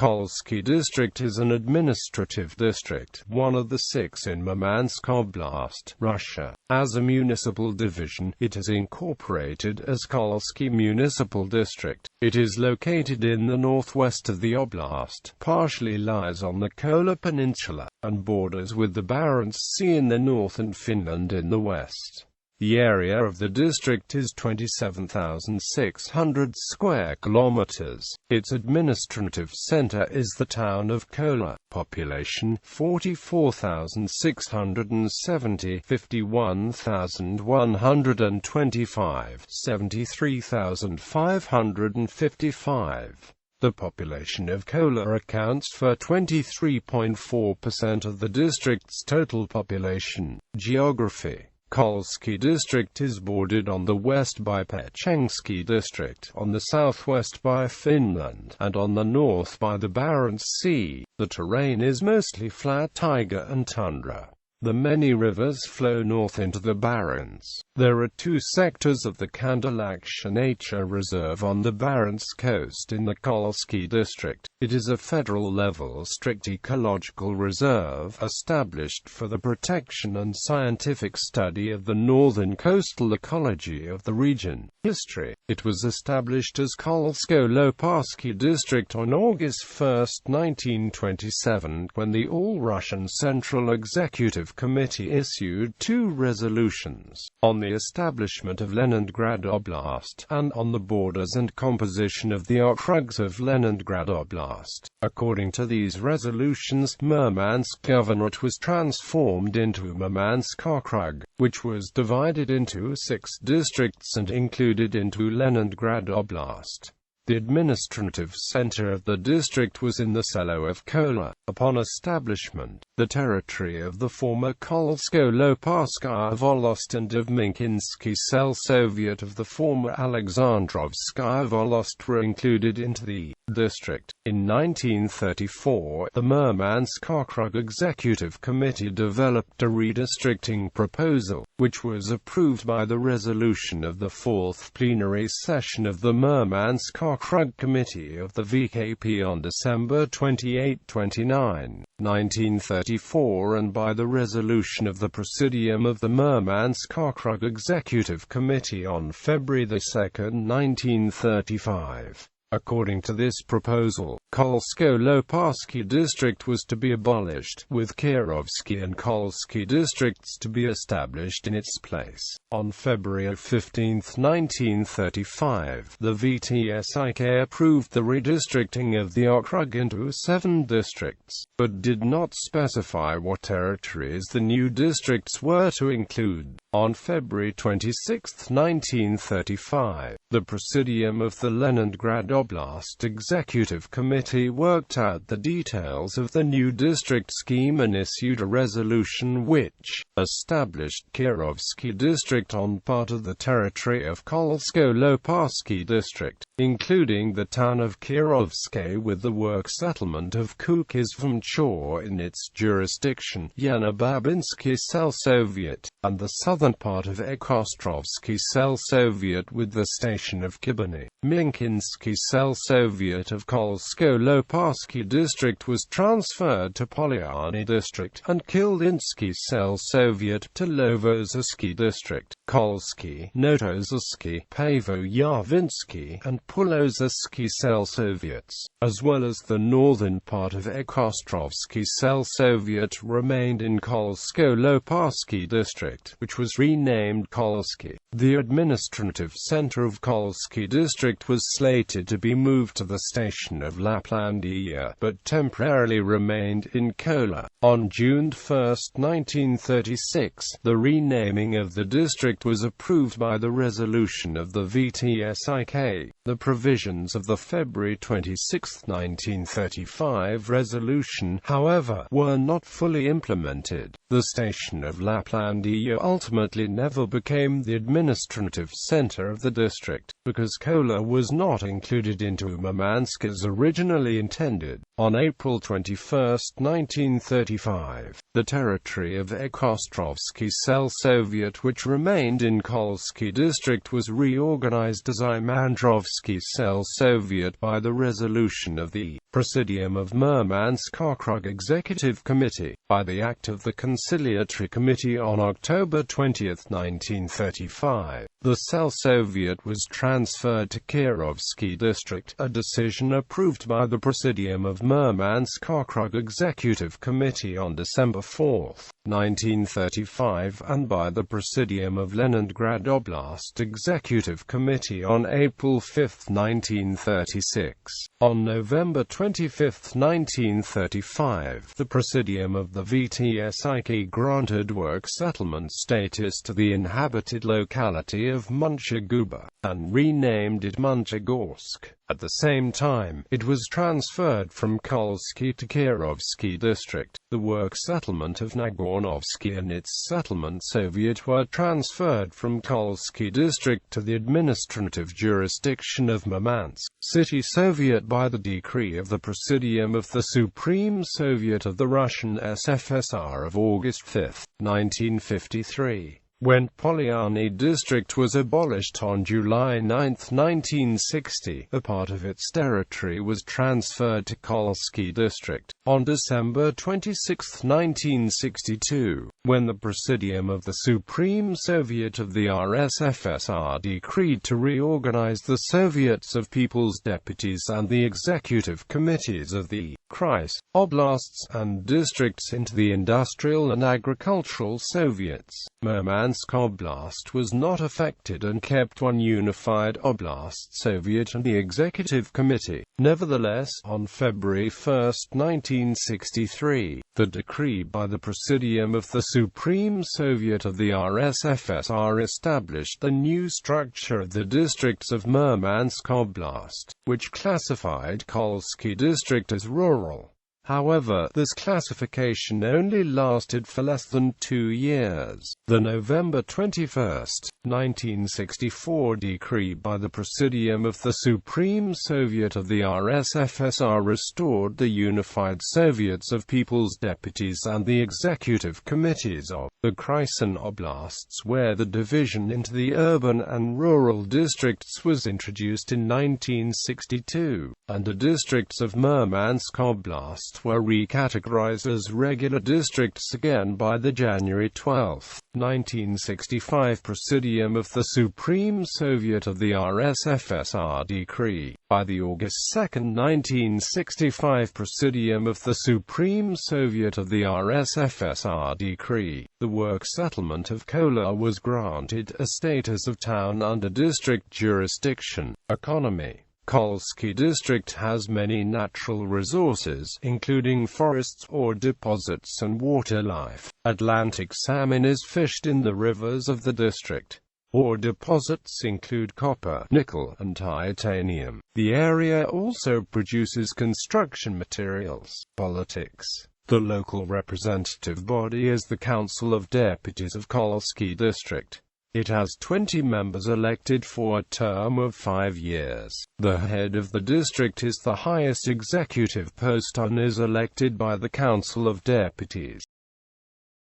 Kolsky District is an administrative district, one of the 6 in Murmansk Oblast, Russia. As a municipal division, it is incorporated as Kolsky Municipal District. It is located in the northwest of the oblast, partially lies on the Kola Peninsula, and borders with the Barents Sea in the north and Finland in the west. The area of the district is 27,600 square kilometers. Its administrative center is the town of Kola. Population 44,670, 51,125, 73,555. The population of Kola accounts for 23.4% of the district's total population. Geography: Kolsky District is bordered on the west by Kolsky District, on the southwest by Finland, and on the north by the Barents Sea. The terrain is mostly flat taiga and tundra. The many rivers flow north into the Barents. There are 2 sectors of the Kandalaksha Nature Reserve on the Barents coast in the Kolsky District. It is a federal-level strict ecological reserve, established for the protection and scientific study of the northern coastal ecology of the region. History: it was established as Kolsky District on August 1, 1927, when the All-Russian Central Executive Committee issued 2 resolutions on the establishment of Leningrad Oblast, and on the borders and composition of the okrugs of Leningrad Oblast. According to these resolutions, Murmansk Governorate was transformed into Murmansk Okrug, which was divided into 6 districts and included into Leningrad Oblast. The administrative center of the district was in the selo of Kola. Upon establishment, the territory of the former Kolsko-Loparskaya Volast and of Minkinsky Selsoviet of the former Alexandrovskaya Volast were included into the district. In 1934, the Murmansk Okrug Executive Committee developed a redistricting proposal, which was approved by the resolution of the 4th plenary session of the Murmansk Okrug Committee of the VKP on December 28-29, 1934, and by the resolution of the Presidium of the Murmansk Okrug Executive Committee on February 2, 1935. According to this proposal, Kolsko-Loparsky District was to be abolished, with Kirovsky and Kolsky districts to be established in its place. On February 15, 1935, the VTSIK approved the redistricting of the Okrug into 7 districts, but did not specify what territories the new districts were to include. On February 26, 1935, the Presidium of the Leningrad Oblast Executive Committee worked out the details of the new district scheme and issued a resolution which established Kirovsky District on part of the territory of Kolsko-Loparsky District, including the town of Kirovsky with the work settlement of Kukizvamchor in its jurisdiction, Yenobabinsky Selsoviet, and the southern part of Ekostrovsky Selsoviet with the station of Kibany. Minkinsky Selsoviet of Kolsko-Loparsky District was transferred to Polyarny District, and Kildinsky Selsoviet to Lovozisky District. Kolsky, Notozisky, Pavo-Yarvinsky, and Pulozisky Selsoviets, as well as the northern part of Ekostrovsky Selsoviet, remained in Kolsko-Loparsky District, which was renamed Kolsky. The administrative center of Kolsky District was slated to be moved to the station of Laplandia, but temporarily remained in Kola. On June 1, 1936, the renaming of the district was approved by the resolution of the VTSIK. The provisions of the February 26, 1935 resolution, however, were not fully implemented. The station of Laplandia ultimately never became the administrative center of the district, because Kola was not included into Murmansk as originally intended. On April 21, 1935, the territory of Ekostrovsky Selsoviet, which remained in Kolsky District, was reorganized as Imandrovsky Selsoviet by the resolution of the Presidium of Murmansk Okrug Executive Committee, by the act of the Conciliatory Committee on October 20, 1935. The Cell Soviet was transferred to Kolsky District, a decision approved by the Presidium of Murmansk Okrug Executive Committee on December 4, 1935, and by the Presidium of Leningrad Oblast Executive Committee on April 5, 1936. On November 25, 1935, the Presidium of the VTSIK granted work settlement status to the inhabited locality of Munchaguba, and renamed it Munchagorsk. At the same time, it was transferred from Kolsky to Kolsky District. The work settlement of Nagornovsky and its settlement Soviet were transferred from Kolsky District to the administrative jurisdiction of Murmansk City Soviet by the decree of the Presidium of the Supreme Soviet of the Russian SFSR of August 5, 1953. When Polyarny District was abolished on July 9, 1960, a part of its territory was transferred to Kolsky District. On December 26, 1962, when the Presidium of the Supreme Soviet of the RSFSR decreed to reorganize the Soviets of People's Deputies and the executive committees of the Kreis, Oblasts, and districts into the Industrial and Agricultural Soviets, Murmansk Oblast was not affected and kept one unified Oblast Soviet and the Executive Committee. Nevertheless, on February 1, 1963, the decree by the Presidium of the Supreme Soviet of the RSFSR established the new structure of the districts of Murmansk Oblast, which classified Kolsky District as rural. However, this classification only lasted for less than 2 years. The November 21, 1964 decree by the Presidium of the Supreme Soviet of the RSFSR restored the unified Soviets of People's Deputies and the executive committees of the Kreis and Oblasts, where the division into the urban and rural districts was introduced in 1962, and the districts of Murmansk Oblast were recategorized as regular districts again by the January 12, 1965 Presidium of the Supreme Soviet of the RSFSR decree. By the August 2, 1965 Presidium of the Supreme Soviet of the RSFSR decree, the work settlement of Kola was granted a status of town under district jurisdiction. Economy. Kolsky District has many natural resources, including forests, ore deposits and water life. Atlantic salmon is fished in the rivers of the district. Ore deposits include copper, nickel, and titanium. The area also produces construction materials. Politics. The local representative body is the Council of Deputies of Kolsky District. It has 20 members elected for a term of 5 years. The head of the district is the highest executive post and is elected by the Council of Deputies.